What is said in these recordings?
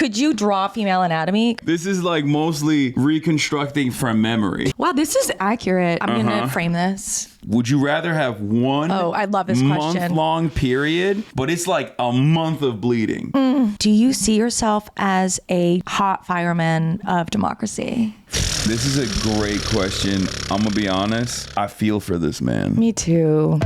Could you draw female anatomy? This is like mostly reconstructing from memory. Wow, this is accurate. I'm going to frame this. Would you rather have one I love this question. month-long period, but it's like a month of bleeding? Do you see yourself as a hot fireman of democracy? This is a great question. I'm going to be honest. I feel for this man. Me too.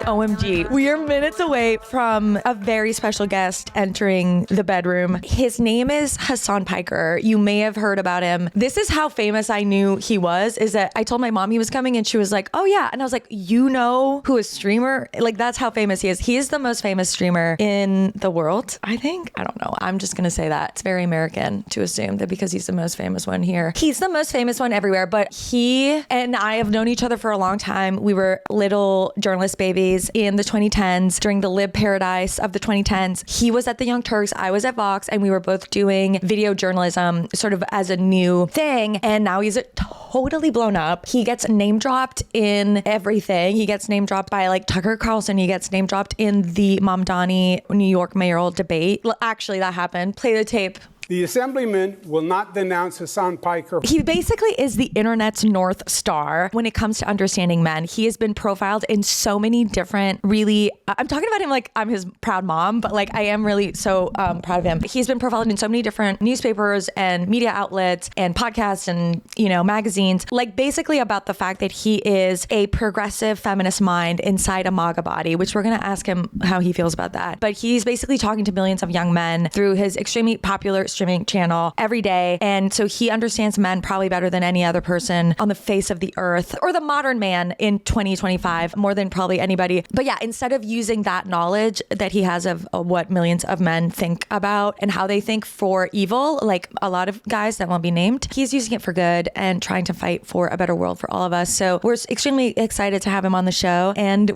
OMG. We are minutes away from a very special guest entering the bedroom. His name is Hasan Piker. You may have heard about him. This is how famous I knew he was, is that I told my mom he was coming and she was like, oh yeah. And I was like, you know who a streamer? Like, that's how famous he is. He is the most famous streamer in the world, I think. I don't know. I'm just going to say that. It's very American to assume that because he's the most famous one here. He's the most famous one everywhere, but he and I have known each other for a long time. We were little journalist babies in the 2010s during the lib paradise of the 2010s. He was at the Young Turks, I was at Vox, and we were both doing video journalism sort of as a new thing. And now he's totally blown up. He gets name dropped in everything. He gets name dropped by like Tucker Carlson. He gets name dropped in the Mamdani New York mayoral debate. Actually, that happened. Play the tape. The assemblyman will not denounce Hasan Piker. He basically is the internet's North Star when it comes to understanding men. He has been profiled in so many different, really, I'm talking about him like I'm his proud mom, but like I am really so proud of him. He's been profiled in so many different newspapers and media outlets and podcasts and, you know, magazines, like basically about the fact that he is a progressive feminist mind inside a MAGA body, which we're going to ask him how he feels about that. But he's basically talking to millions of young men through his extremely popular streaming channel every day. And so he understands men probably better than any other person on the face of the earth, or the modern man in 2025, more than probably anybody. But yeah, instead of using that knowledge that he has of what millions of men think about and how they think for evil, like a lot of guys that won't be named, he's using it for good and trying to fight for a better world for all of us. So we're extremely excited to have him on the show. And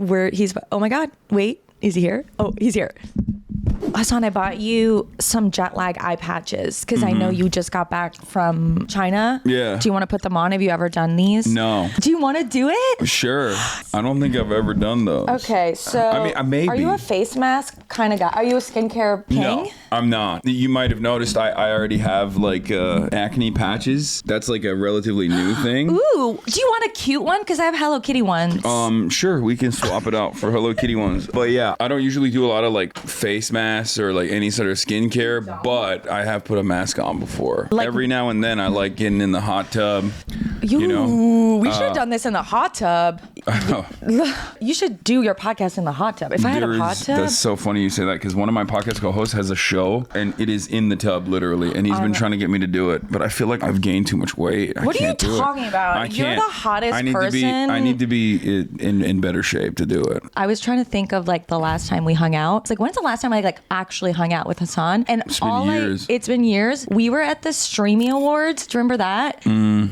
oh my God, wait, is he here? Oh, he's here. Hasan, I bought you some jet lag eye patches because I know you just got back from China. Yeah. Do you want to put them on? Have you ever done these? No. Do you want to do it? Sure. I don't think I've ever done those. Okay, so I mean, maybe. Are you a face mask kind of guy? Are you a skincare king? No, I'm not. You might have noticed I already have like acne patches. That's like a relatively new thing. Ooh, do you want a cute one? Because I have Hello Kitty ones. Sure, we can swap it out for Hello Kitty ones. But yeah, I don't usually do a lot of like face masks or like any sort of skincare, but I have put a mask on before. Like, every now and then I like getting in the hot tub. You know? We should have done this in the hot tub. You should do your podcast in the hot tub. If I had a hot tub. That's so funny you say that, because one of my podcast co-hosts has a show and it is in the tub literally, and he's been trying to get me to do it, but I feel like I've gained too much weight. What are you talking about? You're the hottest person. I need to be in better shape to do it. I was trying to think of like the last time we hung out. It's like, when's the last time I like actually hung out with Hasan? And it's been years. It's been years. We were at the Streamy Awards. Do you remember that?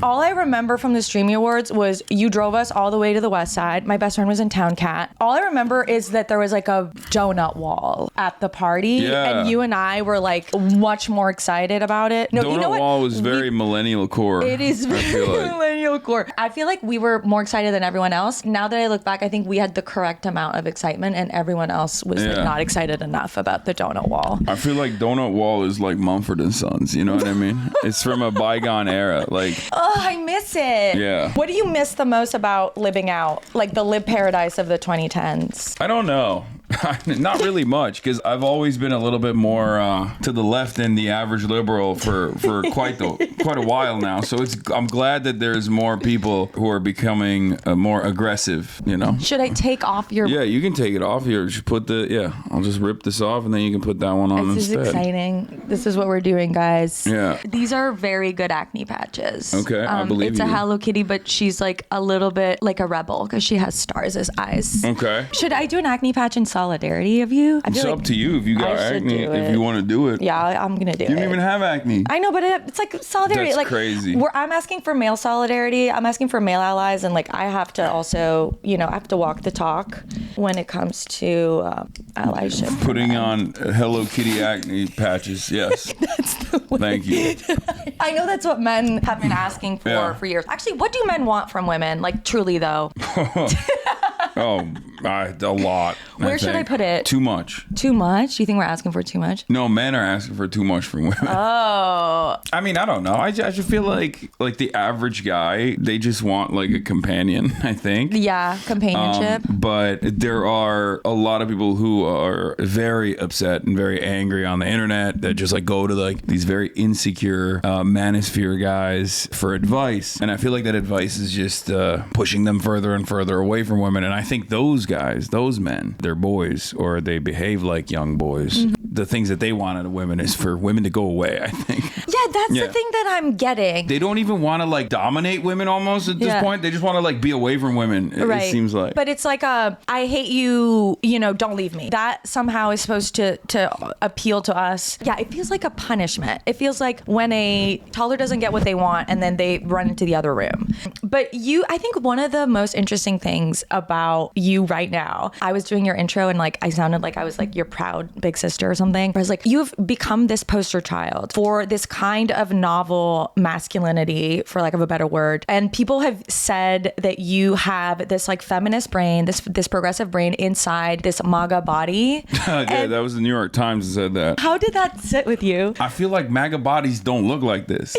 All I remember from the Streamy Awards was you drove us all the way to the west side. My best friend was in Town Cat. All I remember is that there was like a donut wall at the party, and you and I were like much more excited about it. No, donut you know what? wall was very millennial core. It is very millennial core. I feel like we were more excited than everyone else. Now that I look back, I think we had the correct amount of excitement, and everyone else was like not excited enough about the donut wall. I feel like donut wall is like Mumford and Sons. You know what I mean? It's from a bygone era. Like, oh, I miss it. Yeah. What do you miss the most about living out, like the lib paradise of the 2010s? I don't know. Not really much, because I've always been a little bit more to the left than the average liberal for quite a while now. So I'm glad that there's more people who are becoming more aggressive. You know. Should I take off your? Yeah, you can take it off here. Just put I'll just rip this off, and then you can put that one on instead. This is exciting. This is what we're doing, guys. Yeah. These are very good acne patches. Okay, I believe it's you. It's a Hello Kitty, but she's like a little bit like a rebel because she has stars as eyes. Okay. Should I do an acne patch in solidarity of you? It's up to you if you got acne. If you want to do it. Yeah, I'm gonna do it. You don't even have acne. I know, but it's like solidarity. That's like crazy. I'm asking for male solidarity. I'm asking for male allies, and like I have to also, I have to walk the talk when it comes to allyship. Putting on Hello Kitty acne patches. Yes. That's the way. Thank you. I know that's what men have been asking for years. Actually, what do men want from women? Like truly, though. Oh, A lot. Where should I put it? Too much. Too much? You think we're asking for too much? No, men are asking for too much from women. Oh. I mean, I don't know. I just feel like the average guy, they just want like a companion, I think. Yeah, companionship. But there are a lot of people who are very upset and very angry on the internet that just like go to like these very insecure Manosphere guys for advice. And I feel like that advice is just pushing them further and further away from women. And I think those guys, those men, they're boys or they behave like young boys. Mm-hmm. The things that they want out of women is for women to go away, I think. Yeah, that's the thing that I'm getting. They don't even want to like dominate women almost at this point. They just want to like be away from women, it seems like. But it's like I hate you, don't leave me. That somehow is supposed to appeal to us. Yeah, it feels like a punishment. It feels like when a toddler doesn't get what they want and then they run into the other room. But I think one of the most interesting things about you right now, I was doing your intro and like I sounded like I was like your proud big sister or something. I was like, you've become this poster child for this kind of novel masculinity, for lack of a better word. And people have said that you have this like feminist brain, this progressive brain inside this MAGA body. Yeah, that was the New York Times that said that. How did that sit with you? I feel like MAGA bodies don't look like this.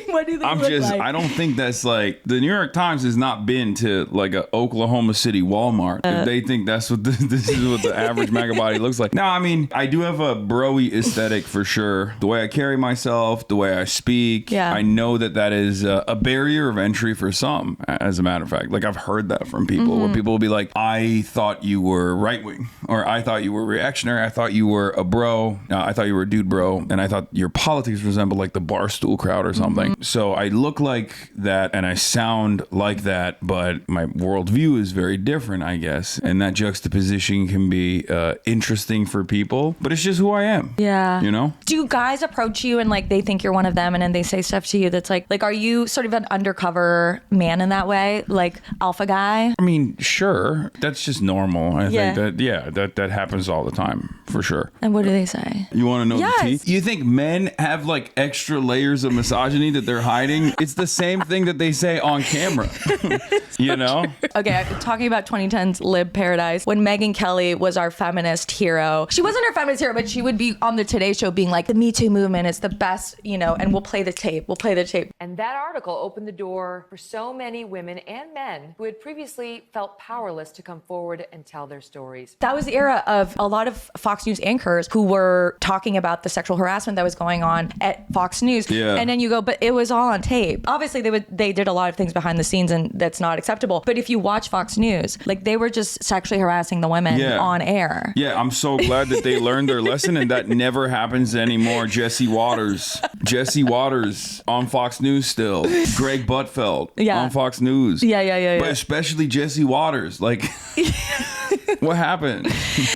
What do they look like? I don't think that's like, the New York Times has not been to like a Oklahoma City Walmart. If they think that's what this is what the average MAGA body looks like. No, I mean, I do have a bro-y aesthetic for sure. The way I carry myself, the way I speak. Yeah. I know that is a barrier of entry for some, as a matter of fact. Like I've heard that from people where people will be like, I thought you were right-wing, or I thought you were reactionary. I thought you were a bro. I thought you were a dude bro. And I thought your politics resembled like the Barstool crowd or something. So I look like that and I sound like that, but my worldview is very different, I guess. And that juxtaposition can be interesting for people, but it's just who I am. Yeah. Do guys approach you and like they think you're one of them and then they say stuff to you that's like are you sort of an undercover man in that way? Like alpha guy? I mean, sure. That's just normal. I think that happens all the time, for sure. And what do they say? You want to know the tea? You think men have like extra layers of misogyny that they're hiding? It's the same thing that they say on camera. Okay, talking about 2010's Lib Paradise, when Megyn Kelly was our feminist hero. She wasn't our feminist hero, but she would be on the Today Show being like, the Me Too movement is the best, and we'll play the tape. And that article opened the door for so many women and men who had previously felt powerless to come forward and tell their stories. That was the era of a lot of Fox News anchors who were talking about the sexual harassment that was going on at Fox News. Yeah. And then you go, but it was all on tape. Obviously, they did a lot of things behind the scenes and that's not acceptable. But if you watch Fox News, like they were just sexually harassing the women on air. Yeah, I'm so glad that they learned their lesson and that never happens anymore. Jesse Waters on Fox News still. Greg Butfeld on Fox News. Yeah. But especially Jesse Waters. Like, what happened?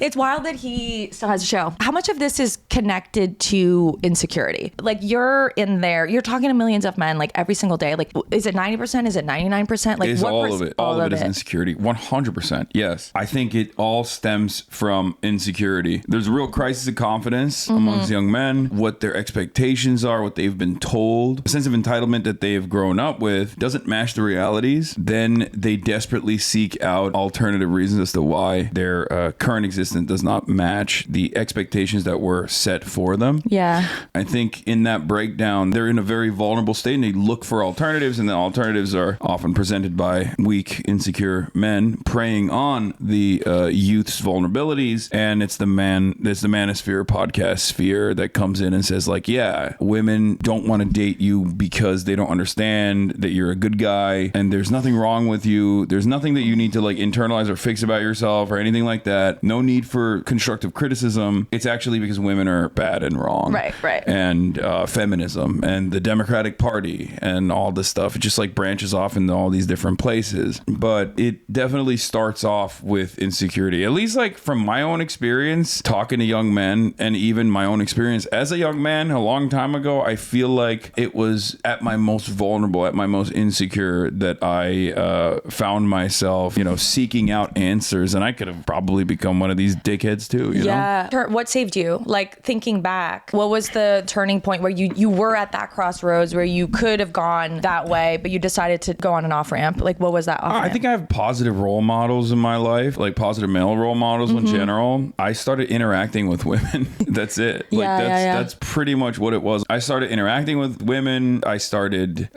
It's wild that he still has a show. How much of this is connected to Insecurity? Like you're in there, you're talking to millions of men like every single day. Like, is it 90%? Is it 99%? Like it's all of it. All of it is Insecurity. 100%. Yes. I think it all stems from insecurity. There's a real crisis of confidence amongst young men, what their expectations are, what they've been told. A sense of entitlement that they have grown up with doesn't match the realities. Then they desperately seek out alternative reasons as to why their current existence does not match the expectations that were set for them. Yeah. I think in that breakdown, they're in a very vulnerable state and they look for alternatives, and the alternatives are often presented by weak, insecure men preying on the youth's vulnerabilities. And it's the Manosphere podcast sphere that comes in and says like, yeah, women don't want to date you because they don't understand that you're a good guy and there's nothing wrong with you. There's nothing that you need to like internalize or fix about yourself or anything like that. No need for constructive criticism. It's actually because women are bad and wrong. Right. And feminism and the Democratic Party and all this stuff. It just like branches off into all these different places. But it definitely starts off with insecurity. At least like from my own experience talking to young men, and even my own experience as a young man a long time ago, I feel like it was at my most vulnerable, at my most insecure that I found myself, seeking out answers. And I could have probably become one of these dickheads too, you know? What saved you? Like, thinking back, what was the turning point where you were at that crossroads where you could have gone that way, but you decided to go on an off ramp? Like, what was that off ramp? I think I have positive role models in my life, like positive male role models in general. I started interacting with women. That's it. Like, that's pretty much what it was. I started interacting with women. I started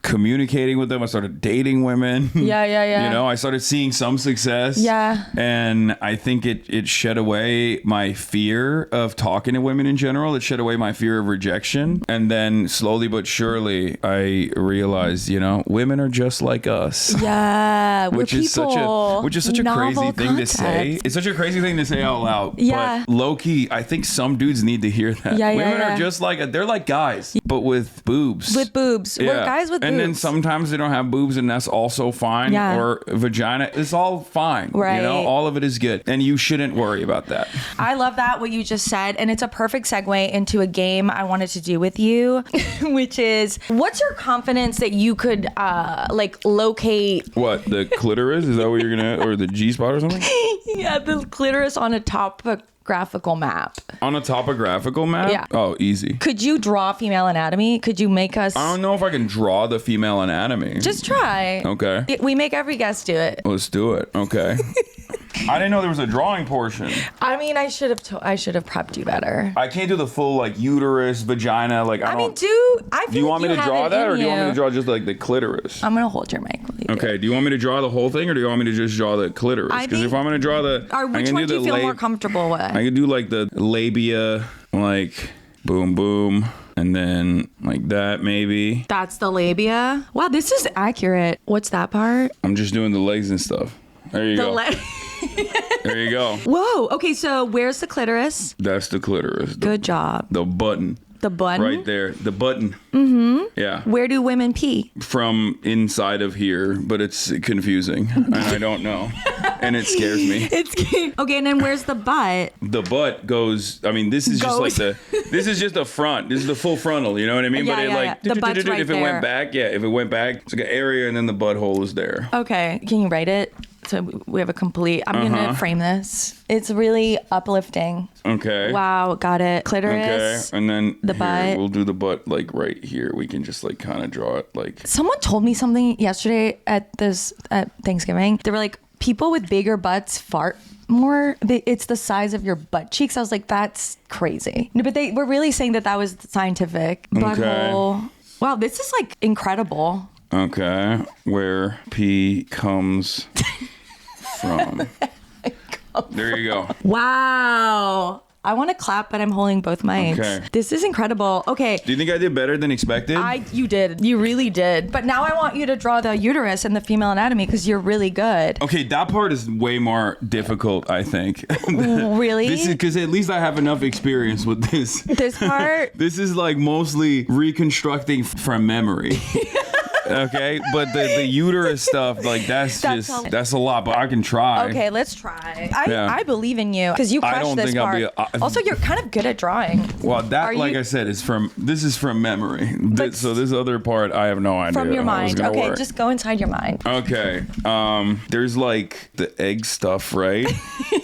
communicating with them. I started dating women. You know, I started seeing some success. And I think it shed away my fear of talking to women in general. It shed away my fear of rejection. And then slowly but surely, I realized, you know, women are just like us. Which is such a crazy thing to say. It's such a crazy thing to say out loud. But low key, I think some dudes need to hear that. Women are just like, they're like guys, but with boobs. We're guys with boobs. And then sometimes they don't have boobs, and that's also fine. Or vagina. It's all fine. Right. You know, all of it is good. And you shouldn't worry about that. I love that, what you just said. And it's a perfect segue into a game I wanted to do with you, which is, what's your confidence that you could like locate? What, the clitoris? Is that what you're gonna, or the G-spot or something? Yeah, the clitoris on a topographical map. On a topographical map? Yeah. Oh, easy. Could you draw female anatomy? Could you make us... I don't know if I can draw the female anatomy. Just try. Okay. We make every guest do it. Let's do it. Okay. I didn't know there was a drawing portion. I mean, I should have prepped you better. I can't do the full, like, uterus, vagina, like, do you want me to draw that, or do you want me to draw just, like, the clitoris? I'm gonna hold your mic. Okay, do you want me to draw the whole thing, or do you want me to just draw the clitoris? Because if I'm gonna draw which one do you feel more comfortable with? I could do, like, the labia, like, boom, boom. And then like that, maybe. That's the labia? Wow, this is accurate. What's that part? I'm just doing the legs and stuff. There you go. There you go. Whoa. Okay, so where's the clitoris? That's the clitoris. Good job. The button. The button? Right there. The button. Mm-hmm. Yeah. Where do women pee? From inside of here, but it's confusing. And I don't know. And it scares me. Okay, and then where's the butt? The butt goes, I mean, this is just like this is just the front. This is the full frontal, you know what I mean? But it like, the butt's right if it went back, if it went back, it's like an area and then the butthole is there. Okay, can you write it? So we have a complete, I'm going to frame this. It's really uplifting. Okay. Wow, got it. Clitoris. Okay, and then the butt. We'll do the butt like right here. We can just like kind of draw it like. Someone told me something yesterday at Thanksgiving. They were like, people with bigger butts fart more. It's the size of your butt cheeks. I was like, that's crazy. No, but they were really saying that was scientific. Butthole. Okay. Wow, this is like incredible. Okay, where pee comes from. There you go. Wow. I want to clap, but I'm holding both mics. Okay. This is incredible. Okay. Do you think I did better than expected? You did. You really did. But now I want you to draw the uterus and the female anatomy because you're really good. Okay, that part is way more difficult, I think. Really? This is because at least I have enough experience with this. This part? This is like mostly reconstructing from memory. Okay, but the uterus stuff, like that's a lot, but I can try. Okay, let's try. I believe in you because you crushed this part. Also, you're kind of good at drawing. Well, I said, this is from memory. So this other part, I have no idea. From your mind. Okay, just go inside your mind. Okay, there's like the egg stuff, right?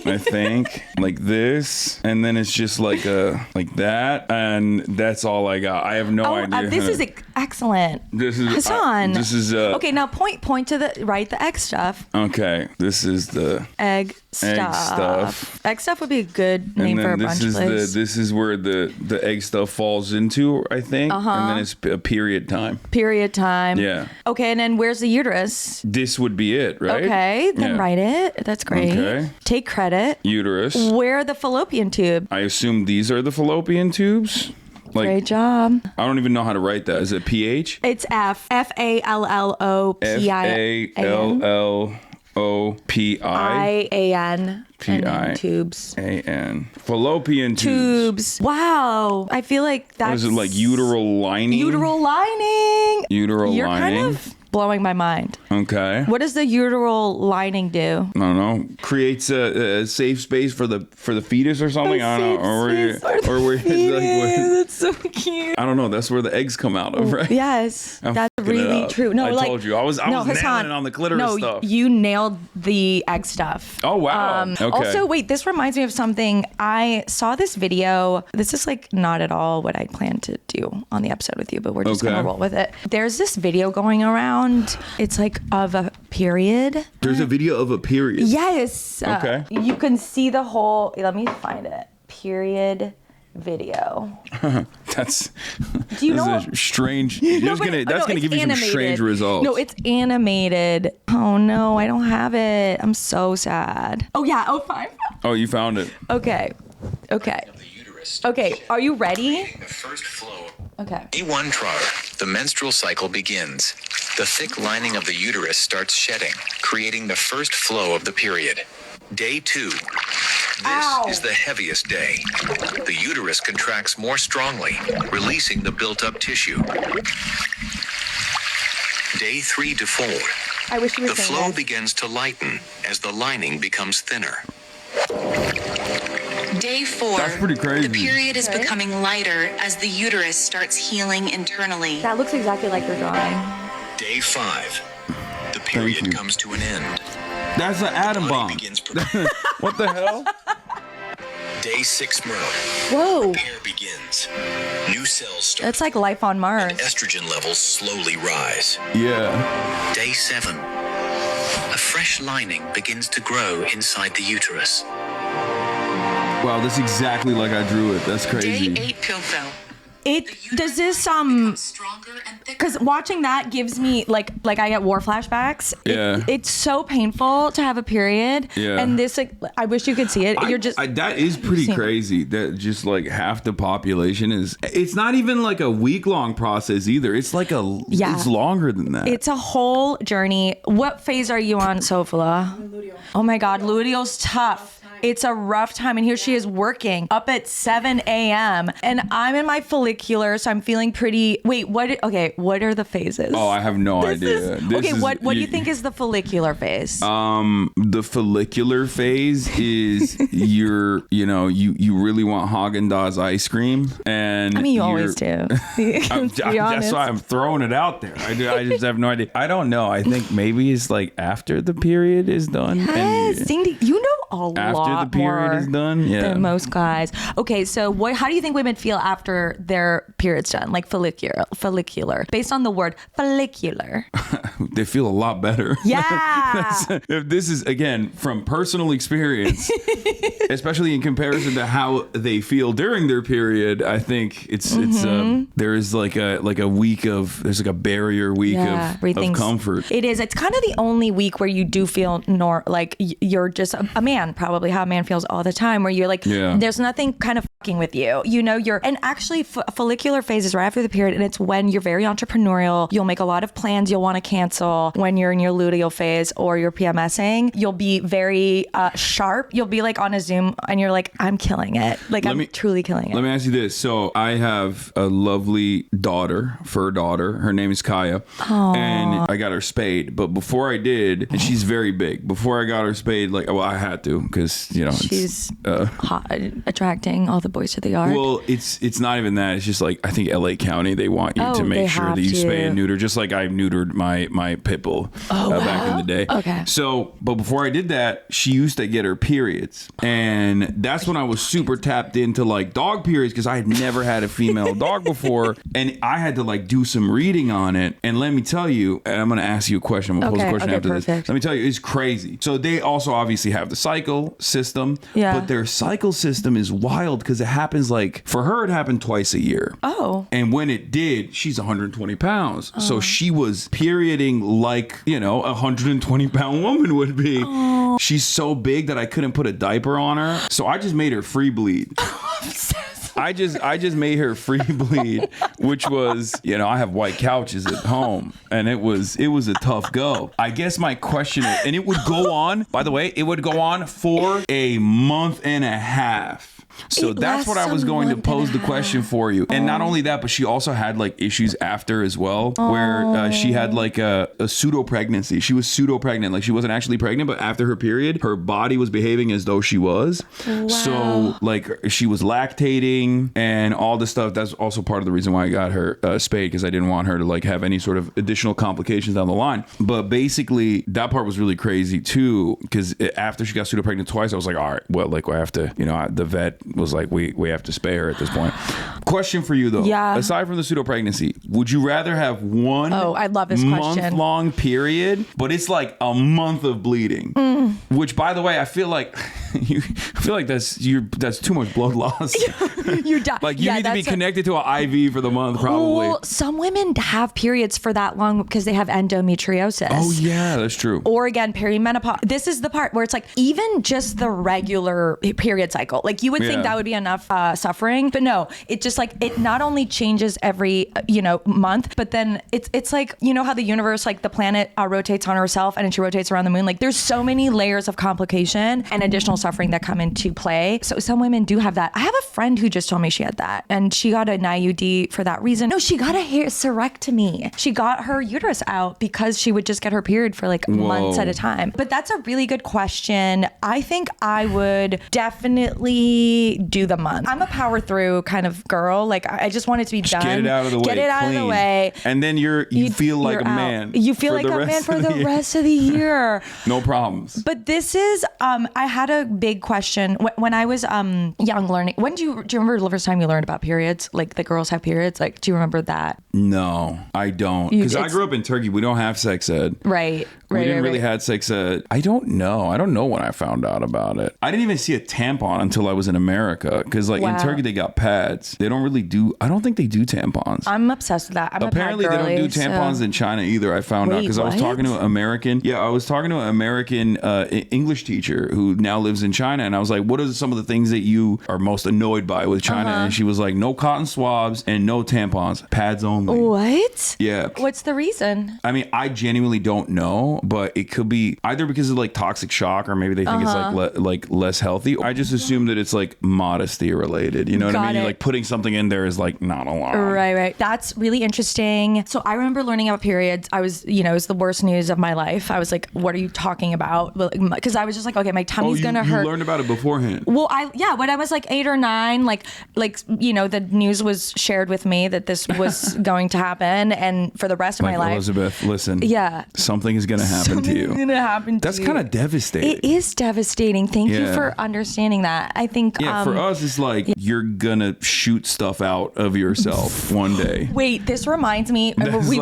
I think like this, and then it's just like that, and that's all I got. I have no idea. This is excellent. This is Hasan. This is okay. Now point to the egg stuff. Okay, this is the egg stuff. Egg stuff would be a good name for a brunch place. This is where the egg stuff falls into, I think. And then it's a period time. Period time. Yeah. Okay, and then where's the uterus? This would be it, right? Okay, then write it. That's great. Okay. Take credit. Uterus. Where are the fallopian tube? I assume these are the fallopian tubes. Like, great job. I don't even know how to write that. Is it PH? It's F. F-A-L-L-O-P-I-A-N. F-A-L-L-O-P-I-A-N. P-I. Tubes. A-N. Fallopian tubes. Wow. I feel like that's... What is it, like uteral lining? Uteral lining. You're kind of blowing my mind. Okay. What does the uteral lining do? I don't know. Creates a safe space for the fetus or something. I don't know. Or where that's so cute. I don't know. That's where the eggs come out of, right? Yes. That's fucking it really up. true. No, I told you. I was nailing it on the clitoris stuff. You nailed the egg stuff. Oh, wow. Okay. Also, wait, this reminds me of something. I saw this video. This is like not at all what I planned to do on the episode with you, but we're just going to roll with it. There's this video going around. It's like of a period. There's a video of a period. Yes. Okay. You can see the whole, let me find it. Period video. That's Do you know strange. That's gonna give you some strange results. No, it's animated. Oh no, I don't have it. I'm so sad. Oh yeah. Oh fine. Oh, you found it. Okay. Okay. Are you ready? The first flow. Okay. Day 1 trial. The menstrual cycle begins. The thick lining of the uterus starts shedding, creating the first flow of the period. Day 2. This is the heaviest day. The uterus contracts more strongly, releasing the built-up tissue. Day 3 to 4. I wish you were The saying flow this. begins to lighten as the lining becomes thinner. Day 4. That's pretty crazy. The period is becoming lighter as the uterus starts healing internally. That looks exactly like your drawing. Day 5. The period comes to an end. That's an atom bomb. Begins preparing. What the hell? Day 6 Mer. Whoa. Repair begins. New cells start. That's like life on Mars. Estrogen levels slowly rise. Yeah. Day 7. A fresh lining begins to grow inside the uterus. Wow, that's exactly like I drew it. That's crazy. Day 8 Pilfo. Does this Stronger and thicker. because watching that gives me like I get war flashbacks. Yeah. It's so painful to have a period. Yeah. And this like I wish you could see it. You're just that is pretty seeing it. crazy that just like half the population is. It's not even like a week-long process either. It's like it's longer than that. It's a whole journey. What phase are you on, Sofala? Luteal. Oh my God, luteal's tough. It's a rough time. And here she is working up at 7 a.m. And I'm in my follicular, so I'm feeling pretty. Wait, what are the phases? Oh, I have no idea. What do you think is the follicular phase? The follicular phase is you really want Haagen-Dazs ice cream, and I mean, you always do. That's why I'm throwing it out there. I just have no idea. I don't know. I think maybe it's like after the period is done. Yes, and Cindy, you know a lot after the period more is done. Yeah, than most guys. Okay, so how do you think women feel after their period's done? Like follicular, based on the word follicular. they feel a lot better. Yeah. If this is again from personal experience, especially in comparison to how they feel during their period, I think it's there is like a week of there's like a barrier week of comfort. It is. It's kind of the only week where you do feel like you're just a man, probably how a man feels all the time, where you're like, there's nothing kind of fucking with you. And actually follicular phase is right after the period, and it's when you're very entrepreneurial. You'll make a lot of plans you'll want to cancel when you're in your luteal phase or you're PMSing. You'll be very sharp. You'll be like on a Zoom and you're like, I'm killing it. Like I'm truly killing it. Let me ask you this. So I have a lovely fur daughter. Her name is Kaya. Aww. And I got her spayed. But before I did, and she's very big. Before I got her spayed, I had to because, she's hot, attracting all the boys to the yard. Well, it's not even that. It's just like, I think LA County, they want you to make sure that you spay and neuter, just like I neutered my pit bull back in the day. Okay. So, but before I did that, she used to get her periods. And that's when I was super tapped into like dog periods because I had never had a female dog before. And I had to like do some reading on it. And let me tell you, and I'm going to ask you a question. We'll pose a question after this. Let me tell you, it's crazy. So they also obviously have the cycle system. Yeah. But their cycle system is wild because it happens like, for her, it happened twice a year. Oh. And when it did, she's 120 pounds. Oh. So she was perioding like, a 120-pound woman would be. Oh. She's so big that I couldn't put a diaper on her. So I just made her free bleed. I just made her free bleed, which was, I have white couches at home, and it was a tough go. I guess my question is, and it would go on, by the way, it would go on for a month and a half. So It that's what lasts I was a going to month and pose a the question half. for you. And not only that, but she also had like issues after as well, where she had like a pseudo pregnancy. She was pseudo pregnant. Like she wasn't actually pregnant, but after her period, her body was behaving as though she was. Wow. So like she was lactating and all this stuff. That's also part of the reason why I got her spayed, because I didn't want her to like have any sort of additional complications down the line. But basically that part was really crazy too, because after she got pseudo pregnant twice, I was like, all right, well, like I have to, the vet was like, we have to spay her at this point. Question for you though. Yeah. Aside from the pseudo pregnancy, would you rather have one I love this question. month-long period, but it's like a month of bleeding? Which, by the way, I feel like that's too much blood loss. You die. Like you need to be connected to an IV for the month, probably. Well, some women have periods for that long because they have endometriosis. Oh yeah, that's true. Or again, perimenopause. This is the part where it's like even just the regular period cycle. Like you would think that would be enough suffering, but no. It just like it not only changes every month, but then it's like how the universe, like the planet rotates on herself and then she rotates around the moon. Like there's so many layers of complication and additional suffering that come into play. So some women do have that. I have a friend who just told me she had that, and she got an IUD for that reason. No, she got a hysterectomy. She got her uterus out because she would just get her period for like months at a time. But that's a really good question. I think I would definitely do the month. I'm a power through kind of girl. Like I just want it to be done. Get it out of the way. Get it out of the way. And then you feel like a man. You feel like a man for the rest of the year. No problems. But this is, I had a big question when I was young learning. Do you remember the first time you learned about periods? Like the girls have periods? Like, do you remember that? No, I don't. Because I grew up in Turkey. We don't have sex ed. Right. We didn't really have sex ed. I don't know. I don't know when I found out about it. I didn't even see a tampon until I was in America. Because like in Turkey, they got pads. They don't really do, I don't think they do tampons. I'm obsessed with that. Apparently they don't do tampons in China either. I found out because I was talking to an American. Yeah, I was talking to an American English teacher who now lives in China. And I was like, what are some of the things that you are most annoyed by with China? And she was like, no cotton swabs and no tampons, pads only. What? Yeah. What's the reason? I mean, I genuinely don't know, but it could be either because of like toxic shock or maybe they think it's like less healthy. I just assume that it's like modesty related. You know what I mean? You're like putting something in there is like not allowed. Right. That's really interesting. So I remember learning about periods. I was, it was the worst news of my life. I was like, what are you talking about? Because I was just like, okay, my tummy's gonna hurt. You learned about it beforehand. Well, when I was like 8 or 9, the news was shared with me that this was going to happen, and for the rest of my life. Elizabeth, listen. Yeah. Something is gonna happen to you. Gonna happen to That's kind of devastating. It is devastating. Thank you for understanding that. I think for us it's like you're gonna shoot stuff out of yourself one day. Wait, this reminds me. We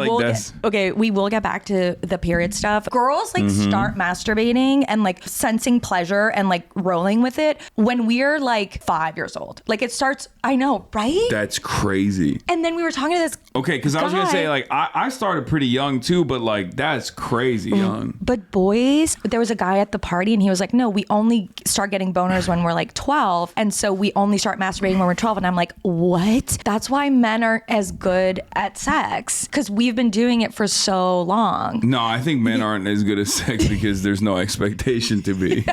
will get back to the period stuff. Girls start masturbating and like sensing pleasure and like rolling with it when we're like 5 years old. Like it starts. I know, right? That's crazy. And then we were talking to this. Okay, because I was gonna say like I started pretty young too, but like that's crazy young. But boys, there was a guy at the party and he was like, no, we only start getting boners when we're like 12. And so we only start masturbating when we're 12. And I'm like, what? That's why men aren't as good at sex, because we've been doing it for so long. No, I think men aren't as good at sex because there's no expectation to be.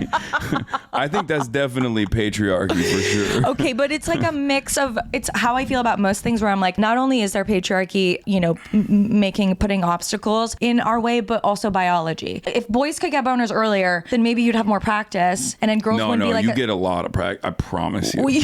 I think that's definitely patriarchy for sure. Okay, but it's like a mix of, it's how I feel about most things where I'm like, not only is there patriarchy, putting obstacles in our way, but also biology. If boys could get boners earlier, then maybe you'd have more practice, and then girls wouldn't be like. No, you get a lot of practice. I promise you. We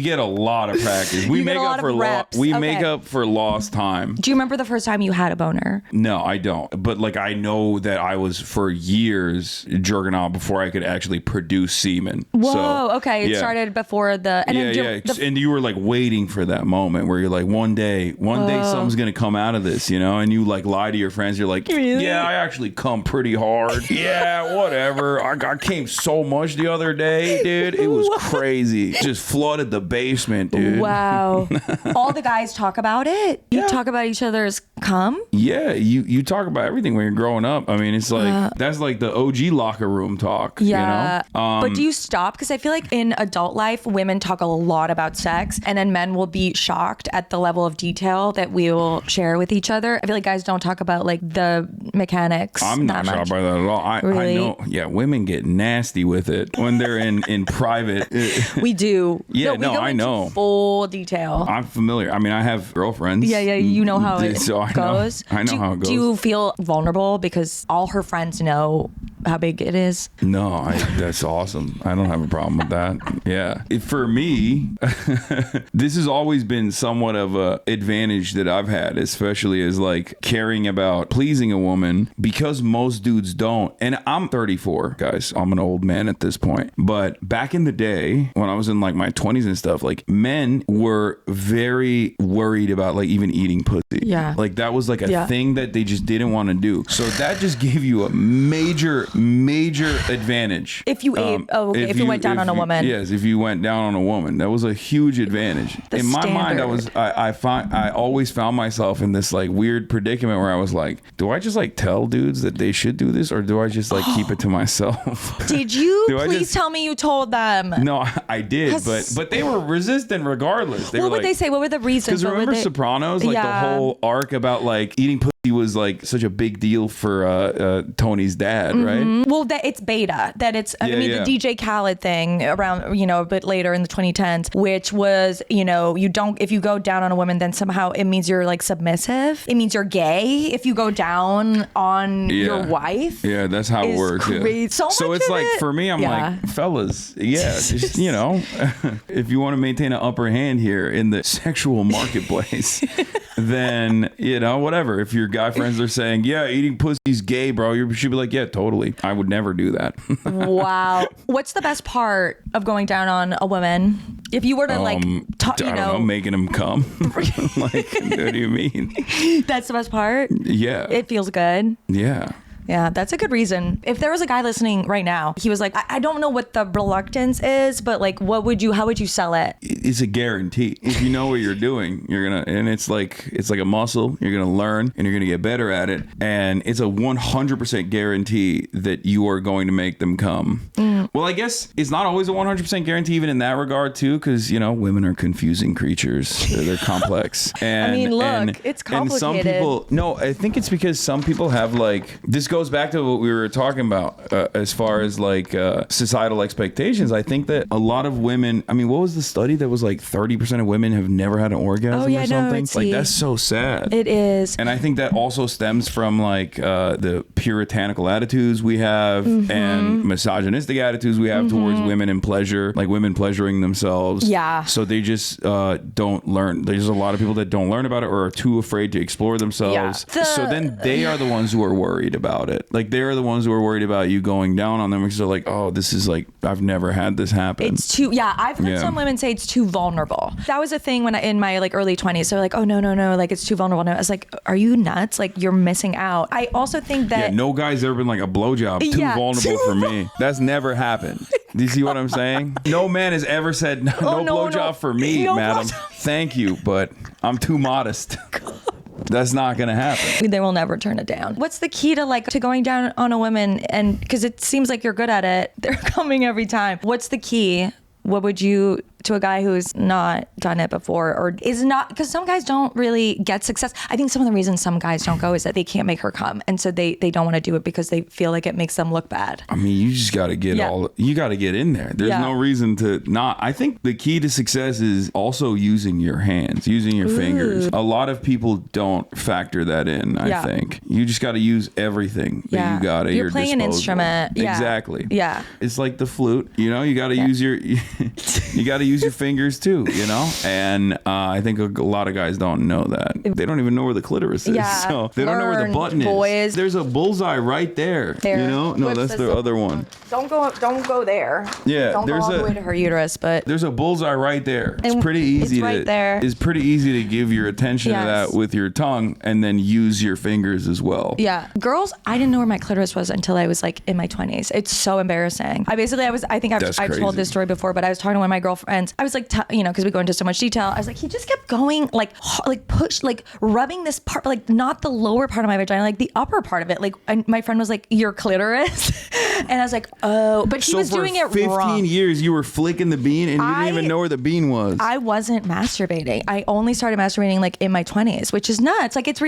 get a lot of practice. We make up for lost time. Do you remember the first time you had a boner? No, I don't. But like I know that I was for years jerking off before I could actually produce semen. Whoa, okay. It started before the. And you were like waiting for that moment where you're like, one day something's gonna come out of this, and you like lie to your friends. You're like, really? Yeah, I actually come pretty hard. Yeah, whatever. I came so much the other day, dude. It was crazy. Just flooded the basement, dude. Wow. All the guys talk about it. You talk about each other's come? Yeah, you talk about everything when you're growing up. I mean, it's like that's like the OG locker room talk. Yeah. You know? But do you stop? Because I feel like in adult life, women talk a lot about sex, and then men will be shocked at the level of detail that we will share with each other. I feel like guys don't talk about like the mechanics. I'm not shocked by that at all. I know. Yeah, women get nasty with it when they're in private. We do. Yeah, we go I into know. Full detail. I'm familiar. I mean, I have girlfriends. Yeah, you know how it So goes. I know how it goes. Do you feel vulnerable because all her friends know how big it is? No, that's awesome. I don't have a problem with that. Yeah. For me, this has always been somewhat of a advantage that I've had, especially as like caring about pleasing a woman, because most dudes don't. And I'm 34, guys. I'm an old man at this point. But back in the day, when I was in like my 20s and stuff, like men were very worried about like even eating pussy. Yeah. Like that was like a thing that they just didn't want to do. So that just gave you a major advantage. If you ate, if you went down on a woman. Yes, if you went down on a woman, that was a huge advantage. In my mind, I always found myself in this like weird predicament where I was like, do I just like tell dudes that they should do this, or do I just like keep it to myself? Did you please tell me you told them? No, I did, but they were resistant regardless. What would they say? What were the reasons? Because remember Sopranos, like the whole arc about like eating pussy was like such a big deal for Tony's dad, right? Well, it's beta. That it's the DJ Khaled thing around, a bit later in the 2010s, which was, if you go down on a woman, then somehow it means you're like submissive. It means you're gay if you go down on your wife. Yeah, that's how it works. Crazy. Yeah. So it's like for me, I'm like, fellas, just if you want to maintain an upper hand here in the sexual marketplace, then whatever. If your guy friends are saying, yeah, eating pussy's gay, bro, you should be like, yeah, totally. I would never do that. Wow. What's the best part of going down on a woman? If you were to I don't know, making them come. Like, what do you mean? That's the best part? Yeah. It feels good. Yeah. Yeah, that's a good reason. If there was a guy listening right now, he was like, I don't know what the reluctance is, but like, how would you sell it? It's a guarantee. If you know what you're doing, and it's like a muscle, you're gonna learn and you're gonna get better at it. And it's a 100% guarantee that you are going to make them come. Well, I guess it's not always a 100% guarantee even in that regard too, because women are confusing creatures. They're complex. And, I mean, look, it's complicated. And some people, no, I think it's because some people have like, this goes back to what we were talking about as far as like societal expectations. I think that a lot of women, I mean, what was the study that was like 30% of women have never had an orgasm or something? Like that's so sad. It is. And I think that also stems from like the puritanical attitudes we have and misogynistic attitudes we have towards women and pleasure, like women pleasuring themselves. Yeah. So they just don't learn. There's a lot of people that don't learn about it or are too afraid to explore themselves. Yeah. So then they are the ones who are worried about it. Like they're the ones who are worried about you going down on them because they're like, oh, this is like, I've never had this happen. It's too, I've heard some women say it's too vulnerable. That was a thing when in my like early 20s. They're like, oh, no, like it's too vulnerable. And I was like, are you nuts? Like you're missing out. I also think that. Yeah, no guy's ever been like a blowjob too vulnerable for me. That's never happened. Do you see what I'm saying? No man has ever said no blowjob for me, madam. Thank you, but I'm too modest. That's not going to happen. They will never turn it down. What's the key to going down on a woman? And because it seems like you're good at it, they're coming every time. What's the key? What would you, to a guy who's not done it before or is not, because some guys don't really get success. I think some of the reasons some guys don't go is that they can't make her come. And so they don't want to do it because they feel like it makes them look bad. I mean, you just got to get you got to get in there. There's no reason to not. I think the key to success is also using your hands, using your fingers. A lot of people don't factor that in, I think. You just got to use everything that you got at your disposal. You're playing an instrument. Exactly. Yeah. It's like the flute, you got to use your... You got to use your fingers too, and I think a lot of guys don't know that. They don't even know where the clitoris is, so they don't know where the button is. There's a bullseye right there. No, that's the other one. Don't go there. Yeah, Don't go all the way to her uterus, but there's a bullseye right there. It's pretty easy. It's right there. It's pretty easy to give your attention to Yes. that with your tongue, and then use your fingers as well. yeah, girls, I didn't know where my clitoris was until I was like in my 20s. It's so embarrassing. I think I've That's told crazy. this story before, but I was talking to one of my girlfriends. I was like, because we go into so much detail. I was like, he just kept going like push, like rubbing this part, like not the lower part of my vagina, like the upper part of it. Like, and my friend was like, your clitoris. And I was like, oh, but he was doing it for 15 wrong. years, you were flicking the bean, and you didn't even know where the bean was. I wasn't masturbating. I only started masturbating like in my 20s, which is nuts. Like it's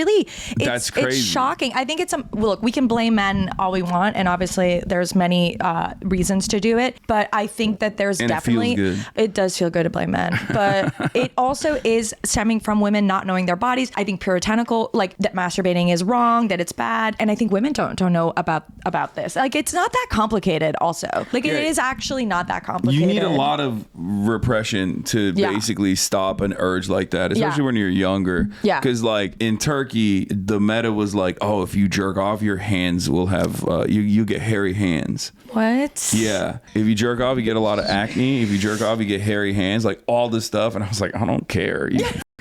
That's crazy. It's shocking. I think look, we can blame men all we want, and obviously there's many reasons to do it, but I think that there's definitely, it does feel good to blame men, but it also is stemming from women not knowing their bodies. I think puritanical, like that masturbating is wrong, that it's bad, and I think women don't know about this. Like it's not that complicated also. Like it is actually not that complicated. You need a lot of repression to basically stop an urge like that, especially when you're younger. Yeah. Because like in Turkey, the meta was like, oh, if you jerk off, your hands will have, you get hairy hands. What? Yeah. If you jerk off, you get a lot of acne. If you jerk off, you get hairy hands, like all this stuff. And I was like, I don't care.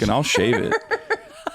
I'll shave it.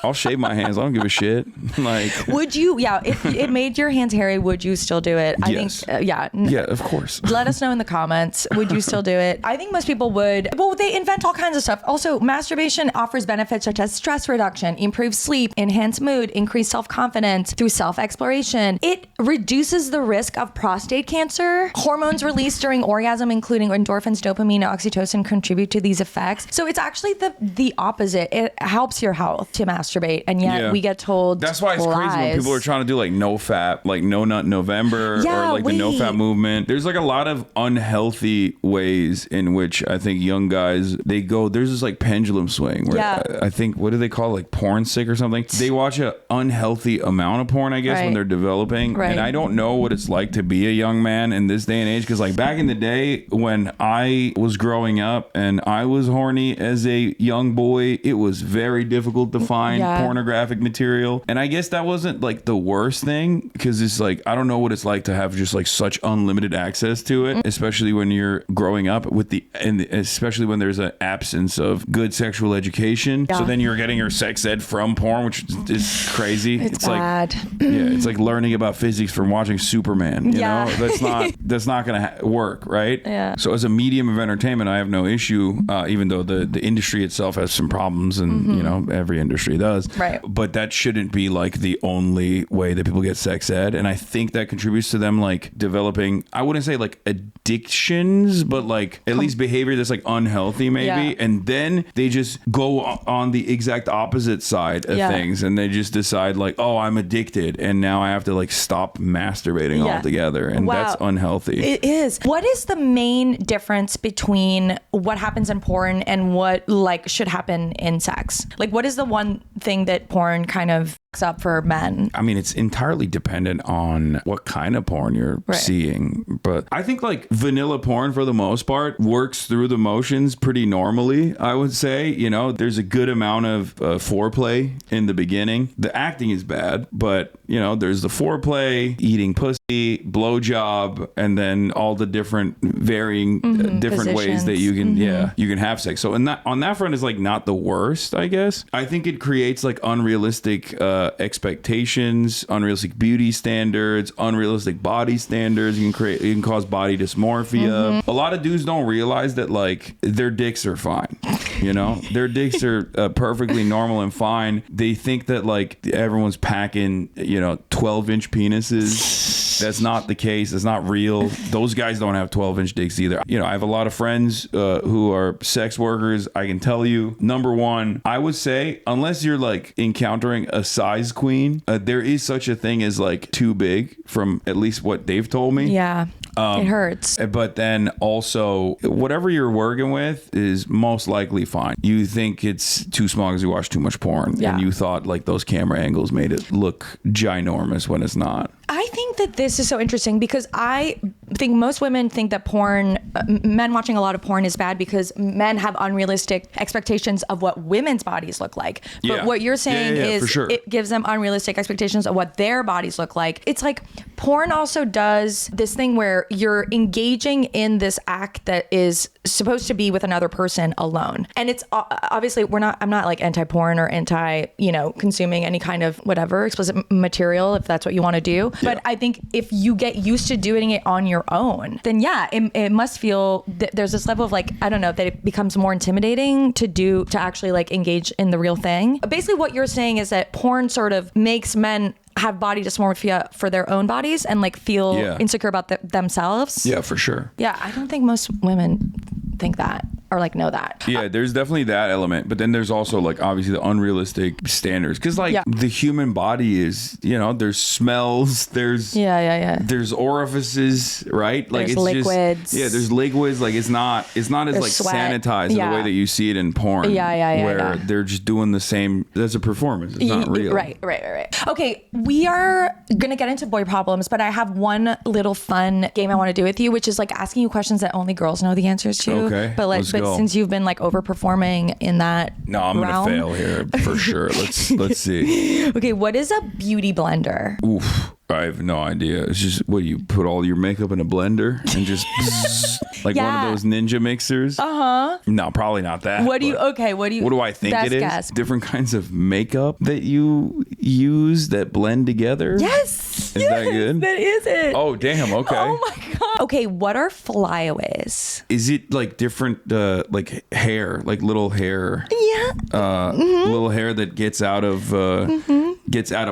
I'll shave my hands. I don't give a shit. Like, would you? Yeah, if it made your hands hairy, would you still do it? I Yes. think. Yeah, of course. Let us know in the comments. Would you still do it? I think most people would. Well, they invent all kinds of stuff. Also, masturbation offers benefits such as stress reduction, improved sleep, enhanced mood, increased self-confidence through self-exploration. It reduces the risk of prostate cancer. Hormones released during orgasm, including endorphins, dopamine, and oxytocin, contribute to these effects. So it's actually the opposite. It helps your health to masturbate, and yet we get told that's why it's crazy when people are trying to do like no fat, like no nut November, or like the no fat movement. There's like a lot of unhealthy ways in which I think young guys, they go, there's this like pendulum swing where I think, what do they call it? Like porn sick or something? They watch an unhealthy amount of porn, I guess, when they're developing. And I don't know what it's like to be a young man in this day and age, because like back in the day when I was growing up and I was horny as a young boy, it was very difficult to find pornographic material. And I guess that wasn't like the worst thing, because it's like, I don't know what it's like to have just like such unlimited access to it, especially when you're growing up and especially when there's an absence of good sexual education. So then you're getting your sex ed from porn, which is crazy. It's bad. Like, it's like learning about physics from watching Superman. You know, that's not gonna work, right? Yeah. So as a medium of entertainment, I have no issue, even though the industry itself has some problems, and you know, every industry does. Right. But that shouldn't be like the only way that people get sex ed. And I think that contributes to them like developing, I wouldn't say like addictions, but like at least behavior that's like unhealthy maybe. Yeah. And then they just go on the exact opposite side of things, and they just decide like, oh, I'm addicted, and now I have to like stop masturbating altogether. And that's unhealthy. It is. What is the main difference between what happens in porn and what like should happen in sex? Like, what is the one thing that porn kind of up for men? I mean, it's entirely dependent on what kind of porn you're seeing, but I think like vanilla porn for the most part works through the motions pretty normally. I would say, you know, there's a good amount of foreplay in the beginning. The acting is bad, but you know, there's the foreplay, eating pussy, blowjob, and then all the different varying different ways that you can you can have sex. So on that front is like not the worst, I guess. I think it creates like unrealistic expectations, unrealistic beauty standards, unrealistic body standards. You can cause body dysmorphia. A lot of dudes don't realize that like their dicks are fine. You know, their dicks are perfectly normal and fine. They think that like everyone's packing, you know, 12-inch penises. That's not the case. It's not real. Those guys don't have 12-inch dicks either. You know, I have a lot of friends who are sex workers. I can tell you, number one, I would say, unless you're like encountering a size queen, there is such a thing as like too big, from at least what they've told me. Yeah. It hurts. But then also, whatever you're working with is most likely fine. You think it's too small because you watch too much porn, and you thought like those camera angles made it look ginormous when it's not. I think that this is so interesting because I think most women think that men watching a lot of porn is bad because men have unrealistic expectations of what women's bodies look like. But what you're saying is sure. It gives them unrealistic expectations of what their bodies look like. It's like porn also does this thing where you're engaging in this act that is supposed to be with another person alone. And it's obviously I'm not like anti-porn or anti, consuming any kind of whatever explicit material if that's what you want to do. But I think if you get used to doing it on your own, then it must feel there's this level of like, I don't know, that it becomes more intimidating to actually like engage in the real thing. Basically what you're saying is that porn sort of makes men have body dysmorphia for their own bodies and like feel insecure about themselves. Yeah, for sure. Yeah, I don't think most women think that or like know that. Yeah, there's definitely that element, but then there's also like obviously the unrealistic standards because like the human body is, there's smells, there's there's orifices, right? Like there's it's liquids. just there's liquids. Like it's not as like sweat. sanitized in the way that you see it in porn. Where they're just doing the same. That's a performance. It's not real. Right. Okay, we are gonna get into boy problems, but I have one little fun game I want to do with you, which is like asking you questions that only girls know the answers to. Okay. But since you've been like overperforming in that I'm realm, gonna fail here for sure. Let's see. Okay, what is a beauty blender? Oof. I have no idea. It's just what you put all your makeup in a blender and just like one of those ninja mixers. No, probably not that. What do you I think it is? Guess. Different kinds of makeup that you use that blend together. Yes. Is that good? That is it. Oh damn. Okay. Oh my god. Okay, what are flyaways? Is it like different like hair, like little hair? Yeah. Little hair that gets out of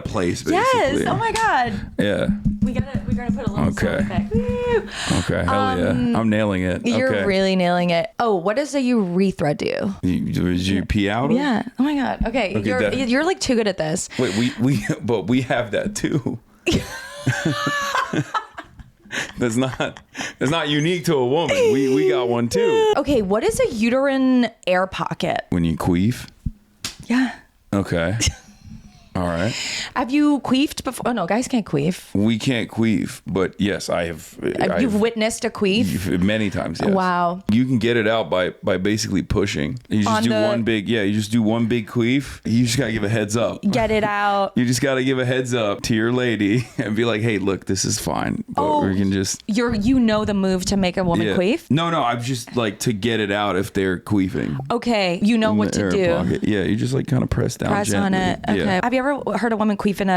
place basically. Yes. Oh my god. Yeah. We're gonna put a little sound effect. Woo. Okay. Hell yeah. I'm nailing it. You're really nailing it. Oh, what does a urethra do? Did you pee out? Yeah. Oh my god. Okay. You're like too good at this. Wait, we have that too. That's not unique to a woman. We got one too. Okay, what is a uterine air pocket? When you queef? Yeah. Okay. All right. Have you queefed before? Oh no, guys can't queef. We can't queef, but yes, I have. You've witnessed a queef? Many times, yes. Wow. You can get it out by basically pushing. You just you just do one big queef. You just gotta give a heads up. Get it out. You just gotta give a heads up to your lady and be like, hey, look, this is fine. But we can just you know the move to make a woman queef? No, I'm just like to get it out if they're queefing. Okay. You know what to do. Pocket. Yeah, you just like kind of press down gently. On it. Okay. Yeah. Have you ever heard a woman queef in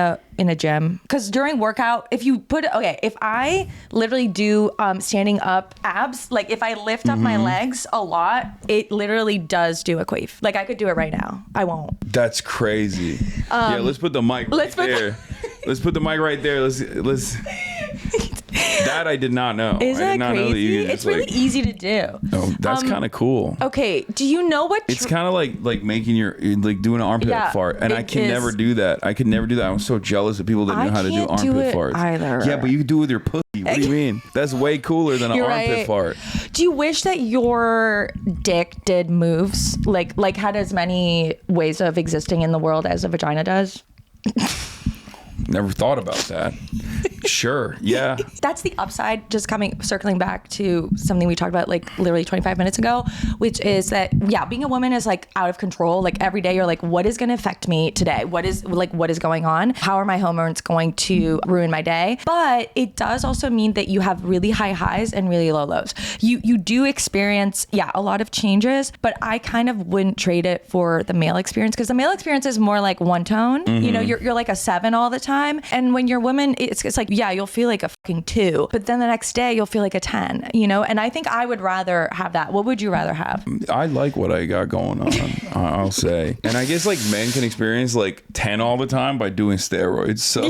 a gym? Because during workout, if I literally do standing up abs, like if I lift up my legs a lot, it literally does do a queef. Like I could do it right now. I won't. That's crazy. Let's put the mic right there. Let's put the mic right there. Let's. That I did not know. Is that crazy? It's really easy to do. Oh, that's kind of cool. Okay, do you know what? It's kind of like making like doing an armpit fart, and I can never do that. I could never do that. I'm so jealous of people that know how to do armpit farts. Either. Yeah, but you can do it with your pussy. What do you mean? That's way cooler than an armpit fart. Do you wish that your dick did moves like had as many ways of existing in the world as a vagina does? Never thought about that. Sure. Yeah. That's the upside. Just circling back to something we talked about like literally 25 minutes ago, which is that, being a woman is like out of control. Like every day you're like, what is going to affect me today? What is going on? How are my hormones going to ruin my day? But it does also mean that you have really high highs and really low lows. You do experience, a lot of changes, but I kind of wouldn't trade it for the male experience because the male experience is more like one tone. Mm-hmm. You're like a 7 all the time. And when you're women, it's like, you'll feel like a fucking 2, but then the next day you'll feel like a 10, and I think I would rather have that. What would you rather have? I like what I got going on, I'll say. And I guess like men can experience like 10 all the time by doing steroids. So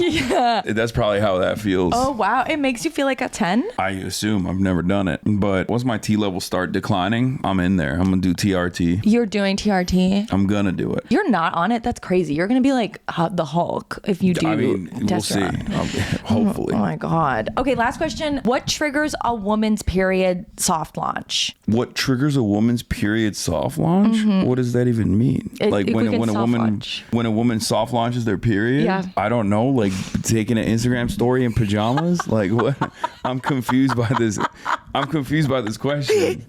that's probably how that feels. Oh, wow. It makes you feel like a 10? I assume. I've never done it. But once my T level start declining, I'm in there. I'm going to do TRT. You're doing TRT? I'm going to do it. You're not on it? That's crazy. You're going to be like the Hulk if you do. I mean, we'll see. Hopefully. hopefully. Oh my God. Okay, last question. What triggers a woman's period soft launch? What triggers a woman's period soft launch? What does that even mean? Like when a woman soft launches their period? Yeah. I don't know, like taking an Instagram story in pajamas? Like what? I'm confused by this. I'm confused by this question.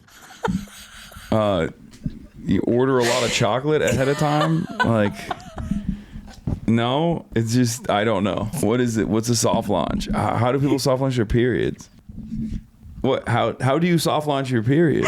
You order a lot of chocolate ahead of time? Like, no, it's just, I don't know. What is it? What's a soft launch? How do people soft launch their periods? What? How do you soft launch your period?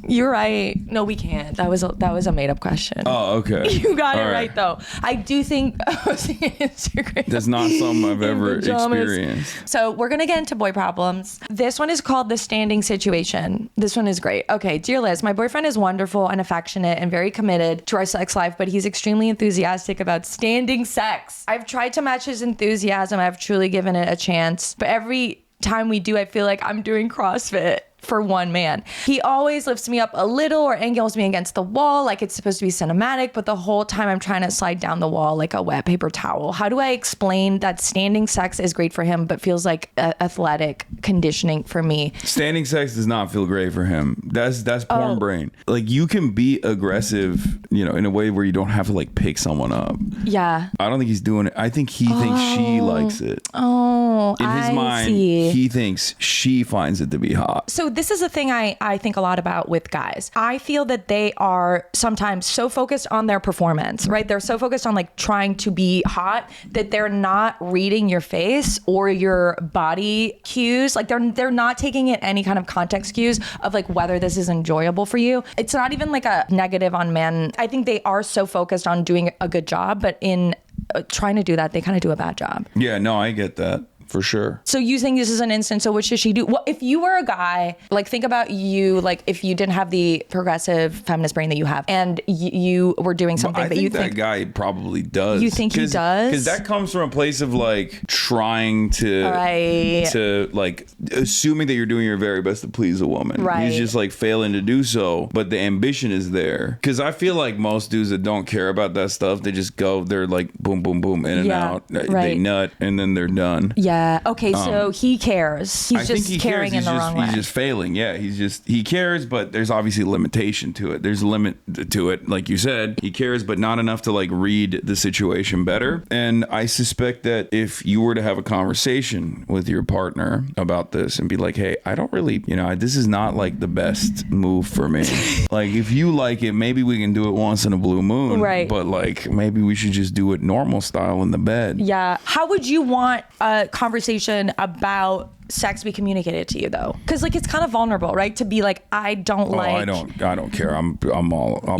You're right. No, we can't. That was a made up question. Oh, okay. You got All it right though. I do think Instagram. That's not something I've ever experienced. So we're gonna get into boy problems. This one is called the standing situation. This one is great. Okay, dear Liz, my boyfriend is wonderful and affectionate and very committed to our sex life, but he's extremely enthusiastic about standing sex. I've tried to match his enthusiasm. I've truly given it a chance, but every time we do, I feel like I'm doing CrossFit for one man. He always lifts me up a little or angles me against the wall like it's supposed to be cinematic, but the whole time I'm trying to slide down the wall like a wet paper towel. How do I explain that standing sex is great for him but feels like athletic conditioning for me? Standing sex does not feel great for him. That's porn brain. Like you can be aggressive, you know, in a way where you don't have to like pick someone up. Yeah. I don't think he's doing it. I think he thinks she likes it. Oh, in his mind, he thinks she finds it to be hot. So this is a thing I think a lot about with guys. I feel that they are sometimes so focused on their performance, right? They're so focused on like trying to be hot that they're not reading your face or your body cues. Like they're not taking in any kind of context cues of like whether this is enjoyable for you. It's not even like a negative on men. I think they are so focused on doing a good job, but in trying to do that, they kind of do a bad job. Yeah, no, I get that. For sure. So using this as an instance, so what should she do? Well, if you were a guy, like think about you, like if you didn't have the progressive feminist brain that you have and you were doing something that you think that guy probably does. You think he does? Because that comes from a place of like trying to like assuming that you're doing your very best to please a woman. Right. He's just like failing to do so, but the ambition is there. Because I feel like most dudes that don't care about that stuff, they just go, they're like boom, boom, boom, in and out. They nut and then they're done. Yeah. Okay, so he cares. He's just caring in the wrong way. He's just failing. Yeah, he cares, but there's obviously a limitation to it. There's a limit to it. Like you said, he cares, but not enough to like read the situation better. And I suspect that if you were to have a conversation with your partner about this and be like, hey, I don't really, you know, this is not like the best move for me. Like if you like it, maybe we can do it once in a blue moon. Right. But like maybe we should just do it normal style in the bed. Yeah. How would you want a conversation about sex be communicated to you though? Because like it's kind of vulnerable, right? To be like, I don't care. I'll put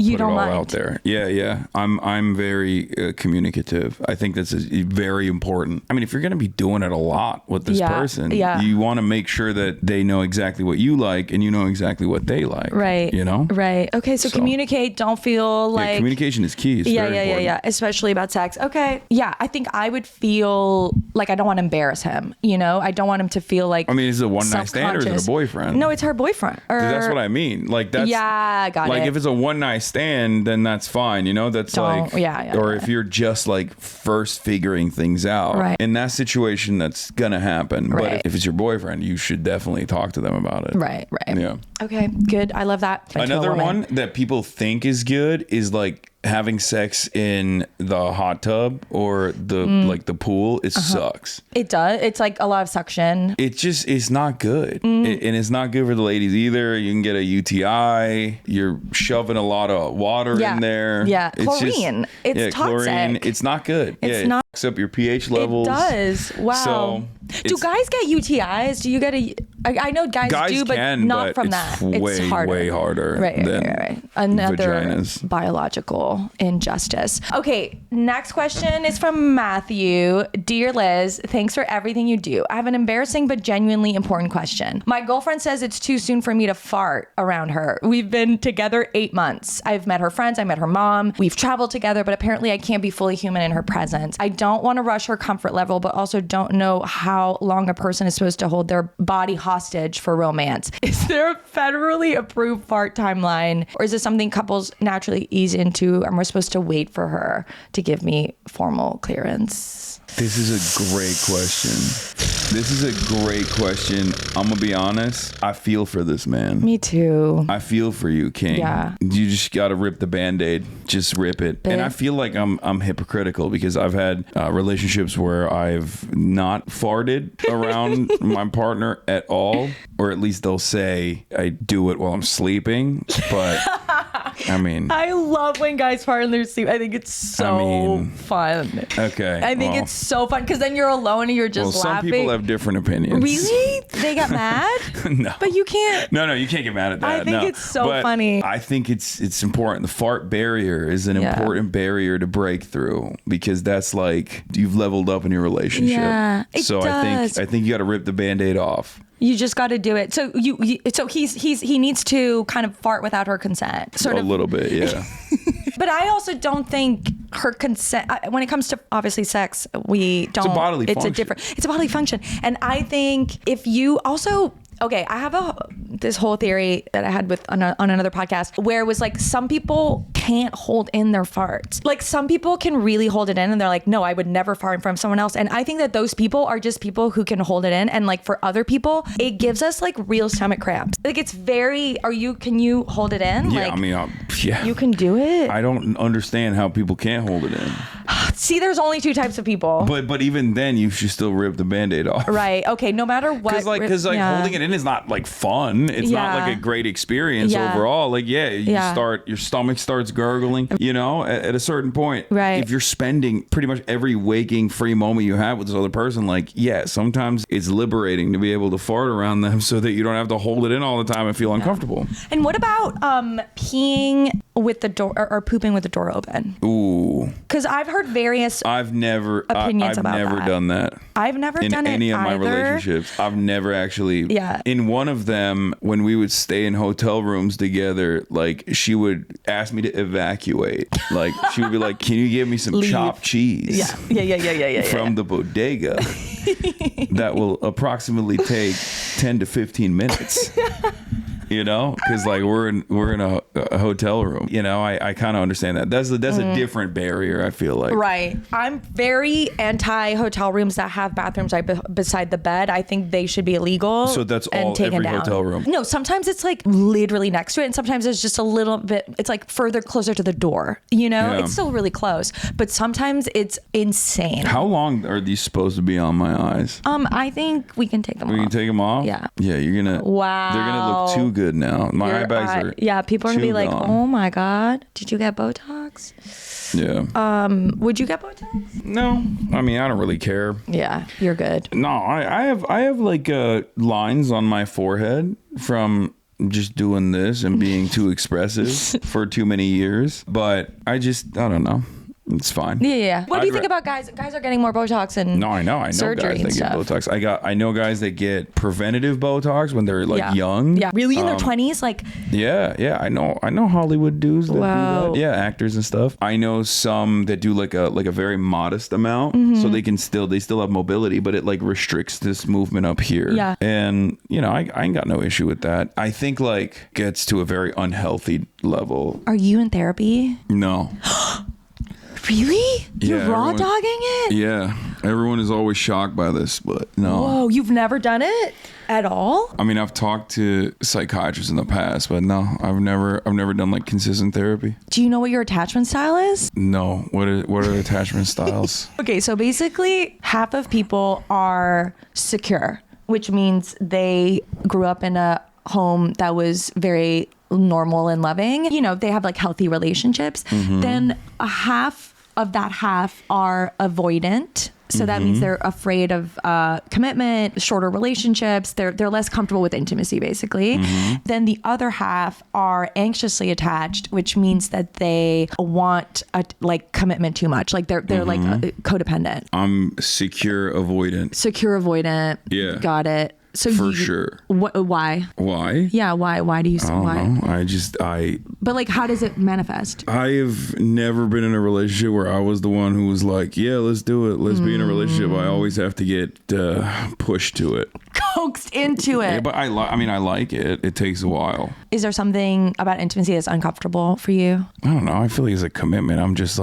it all out there. Yeah. I'm very communicative. I think that's very important. I mean, if you're going to be doing it a lot with this person, you want to make sure that they know exactly what you like and you know exactly what they like. Right. You know? Right. Okay. So communicate. Don't feel like communication is key. It's very important. Yeah. Especially about sex. Okay. Yeah. I think I would feel like I don't want to embarrass him. You know, I don't want him to feel like. I mean, is it a one night stand or is it a boyfriend? No, it's her boyfriend. That's what I mean. Like that's got like it. if it's a one night stand, then that's fine. You know, that's or if you're just like first figuring things out. Right. In that situation, that's gonna happen. Right. But if it's your boyfriend, you should definitely talk to them about it. Right. Yeah. Okay. Good. I love that. Another one that people think is good is like having sex in the hot tub or the like the pool. It sucks. It does. It's like a lot of suction. It's not good. And it's not good for the ladies either. You can get a UTI. You're shoving a lot of water in there. Yeah. Chlorine. It's toxic. Chlorine. It's not good. It fucks up your pH levels. It does. Wow. So do guys get UTIs? Do you get I know guys do, but not from that. It's harder. Way harder. Right. Another vaginas. Biological injustice. Okay, next question is from Matthew. Dear Liz, thanks for everything you do. I have an embarrassing but genuinely important question. My girlfriend says it's too soon for me to fart around her. We've been together 8 months. I've met her friends, I met her mom. We've traveled together, but apparently I can't be fully human in her presence. I don't want to rush her comfort level, but also don't know how long a person is supposed to hold their body hot hostage for romance. Is there a federally approved fart timeline, or is this something couples naturally ease into, and we're supposed to wait for her to give me formal clearance? This is a great question. I'm gonna be honest. I feel for this man. Me too. I feel for you, King. Yeah. You just gotta rip the Band-Aid. Just rip it. And I feel like I'm hypocritical because I've had relationships where I've not farted around my partner at all, or at least they'll say I do it while I'm sleeping. But I mean, I love when guys fart in their sleep. I think it's so fun. Okay. I think it's so fun because then you're alone and you're just laughing. Some people have different opinions. Really? They got mad? No. But you can't. No, you can't get mad at that. I think it's so But funny. I think it's important. The fart barrier is an important barrier to break through because that's like you've leveled up in your relationship. Yeah, it so does. I think you got to rip the Band-Aid off. You just got to do it. So so he needs to kind of fart without her consent. Sort of A little bit, yeah. But I also don't think her consent, when it comes to obviously sex, we don't. It's a bodily function. It's a bodily function. And I think if you also, okay, I have this whole theory that I had on another podcast where it was like some people can't hold in their farts. Like some people can really hold it in and they're like, no, I would never fart in front of someone else. And I think that those people are just people who can hold it in. And like for other people, it gives us like real stomach cramps. Like it's very, can you hold it in? Yeah, like, I mean, yeah. You can do it? I don't understand how people can't hold it in. See, there's only two types of people. But even then, you should still rip the Band-Aid off. Right. Okay. No matter what. Because holding it in is not like fun. It's not like a great experience overall. Like your stomach starts gurgling. You know, at a certain point. Right. If you're spending pretty much every waking free moment you have with this other person, like sometimes it's liberating to be able to fart around them so that you don't have to hold it in all the time and feel uncomfortable. And what about peeing with the door or pooping with the door open? Ooh. Because I've heard various opinions about that. I've never done that. I've never done it in any of my either. relationships. I've never actually. Yeah. In one of them, when we would stay in hotel rooms together, like she would ask me to evacuate. Like she would be like, "Can you give me some chopped cheese?" Yeah. From the bodega. That will approximately take 10 to 15 minutes. You know, because like we're in a hotel room. You know, I kind of understand that. That's a different barrier. I feel like. Right. I'm very anti hotel rooms that have bathrooms right beside the bed. I think they should be illegal. So that's every hotel room. No, sometimes it's like literally next to it, and sometimes it's just a little bit. It's like closer to the door. You know, it's still really close, but sometimes it's insane. How long are these supposed to be on my eyes? I think we can take them off. We can take them off? Yeah. Yeah, you're gonna. Wow. They're gonna look too good now. My eye bags are. Yeah, people are gonna be like, gone. "Oh my God, did you get Botox?" Yeah. Would you get Botox? No, I mean I don't really care. Yeah, you're good. No, I have like lines on my forehead from just doing this and being too expressive for too many years. But I don't know. It's fine. Yeah. What do you think about guys? Guys are getting more Botox and I know surgery guys that and get stuff. Botox. I know guys that get preventative Botox when they're like young. Yeah, really in their 20s, like. Yeah. I know Hollywood dudes that do that. Yeah, actors and stuff. I know some that do like a very modest amount, so they still have mobility, but it like restricts this movement up here. Yeah. And you know, I ain't got no issue with that. I think like gets to a very unhealthy level. Are you in therapy? No. Really? You're raw everyone- dogging it? Yeah. Everyone is always shocked by this, but no. Whoa, you've never done it at all? I mean, I've talked to psychiatrists in the past, but no, I've never done like consistent therapy. Do you know what your attachment style is? No. What are attachment styles? Okay, so basically half of people are secure, which means they grew up in a home that was very normal and loving. You know, they have like healthy relationships. Then a half of that half are avoidant. So that means they're afraid of commitment, shorter relationships. They're less comfortable with intimacy, basically. Then the other half are anxiously attached, which means that they want like commitment too much. Like they're like codependent. I'm secure avoidant. Secure avoidant. Yeah. Got it. So for sure. Why? Why? Yeah, why do you say why? No, But like, how does it manifest? I have never been in a relationship where I was the one who was like, yeah, let's do it. Let's be in a relationship. I always have to get pushed to it. Coaxed into it. Yeah, but I like it. It takes a while. Is there something about intimacy that's uncomfortable for you? I don't know. I feel like it's a commitment. I'm just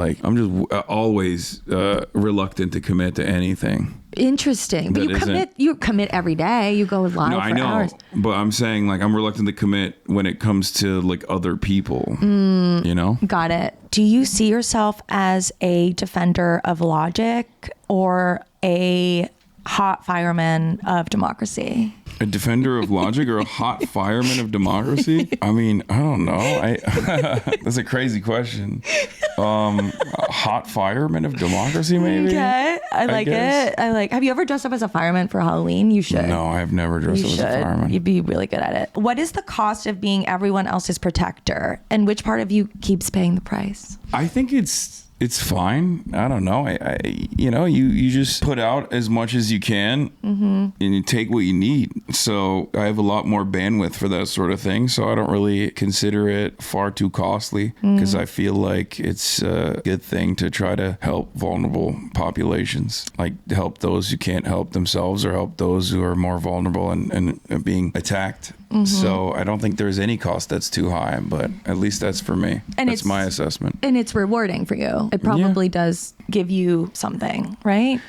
always reluctant to commit to anything. Interesting. But you commit every day. You go live no, for I know, hours. But I'm saying like I'm reluctant to commit when it comes to like other people, you know? Got it. Do you see yourself as a defender of logic or a hot fireman of democracy? A defender of logic or a hot fireman of democracy? I mean, I don't know. That's a crazy question. A hot fireman of democracy, maybe? Okay. I like it. Have you ever dressed up as a fireman for Halloween? You should. No, I've never dressed up as a fireman. You'd be really good at it. What is the cost of being everyone else's protector? And which part of you keeps paying the price? I think it's fine. I don't know. You just put out as much as you can and you take what you need. So I have a lot more bandwidth for that sort of thing. So I don't really consider it far too costly because I feel like it's a good thing to try to help vulnerable populations, like help those who can't help themselves or help those who are more vulnerable and being attacked. So I don't think there's any cost that's too high, but at least that's for me. And that's my assessment. And it's rewarding for you. It probably does give you something, right?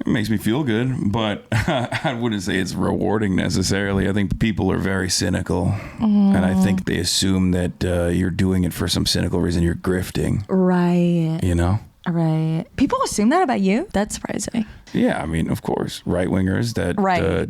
It makes me feel good, but I wouldn't say it's rewarding necessarily. I think people are very cynical, and I think they assume that you're doing it for some cynical reason. You're grifting. Right. You know? Right. People assume that about you? That's surprising. Yeah, I mean, of course, right-wingers that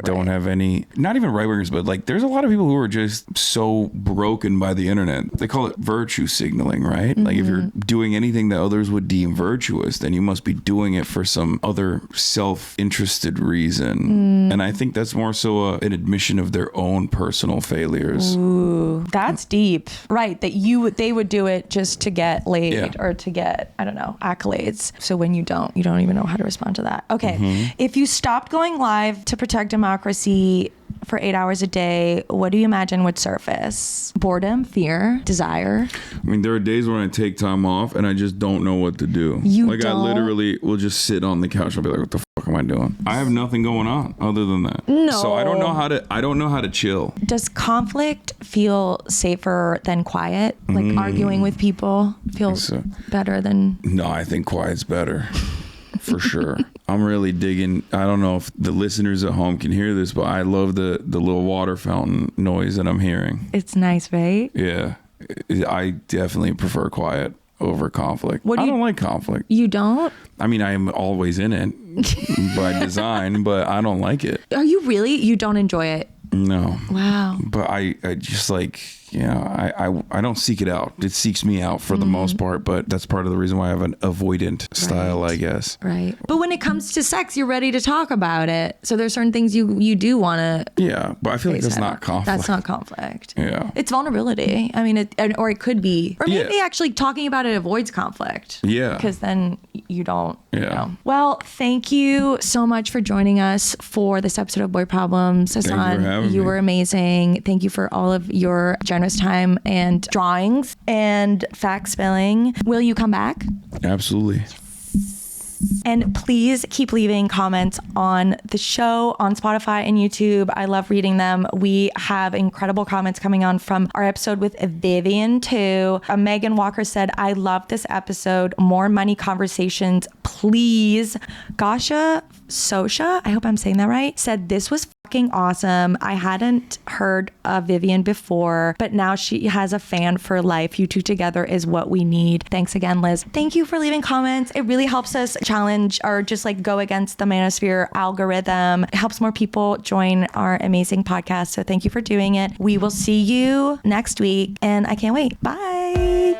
don't have any, not even right-wingers, but like there's a lot of people who are just so broken by the internet. They call it virtue signaling, right? Like if you're doing anything that others would deem virtuous, then you must be doing it for some other self-interested reason. And I think that's more so an admission of their own personal failures. Ooh, that's deep. Right, that they would do it just to get laid or to get, I don't know, accolades. So when you don't even know how to respond to that. Okay. If you stopped going live to protect democracy for 8 hours a day, what do you imagine would surface? Boredom, fear, desire? I mean, there are days when I take time off and I just don't know what to do. I literally will just sit on the couch and be like, what the fuck am I doing? I have nothing going on other than that. No. So I don't know how to chill. Does conflict feel safer than quiet? Like arguing with people feels better than... No, I think quiet's better. For sure. I'm really digging. I don't know if the listeners at home can hear this, but I love the little water fountain noise that I'm hearing. It's nice, right? Yeah. I definitely prefer quiet over conflict. I don't like conflict. You don't? I mean, I am always in it by design, but I don't like it. Are you really? You don't enjoy it? No. Wow. But I just like... I don't seek it out. It seeks me out for the most part, but that's part of the reason why I have an avoidant style, I guess. Right. But when it comes to sex, you're ready to talk about it. So there's certain things you do want to... Yeah, but I feel like that's not conflict. That's not conflict. Yeah. It's vulnerability. I mean, or it could be. Or maybe actually talking about it avoids conflict. Yeah. Because then you don't... Yeah. You know. Well, thank you so much for joining us for this episode of Boy Problems. Hasan, thank you for having me. You were amazing. Thank you for all of your generous time and drawings and fact spelling. Will you come back? Absolutely. And please keep leaving comments on the show on Spotify and YouTube. I love reading them. We have incredible comments coming on from our episode with Vivian too. Megan Walker said, I love this episode. More money conversations, please. Gasha Sosha, I hope I'm saying that right, said this was fucking awesome. I hadn't heard of Vivian before, but now she has a fan for life. You two together is what we need. Thanks again, Liz. Thank you for leaving comments. It really helps us challenge or just like go against the Manosphere algorithm. It helps more people join our amazing podcast. So thank you for doing it. We will see you next week and I can't wait. Bye.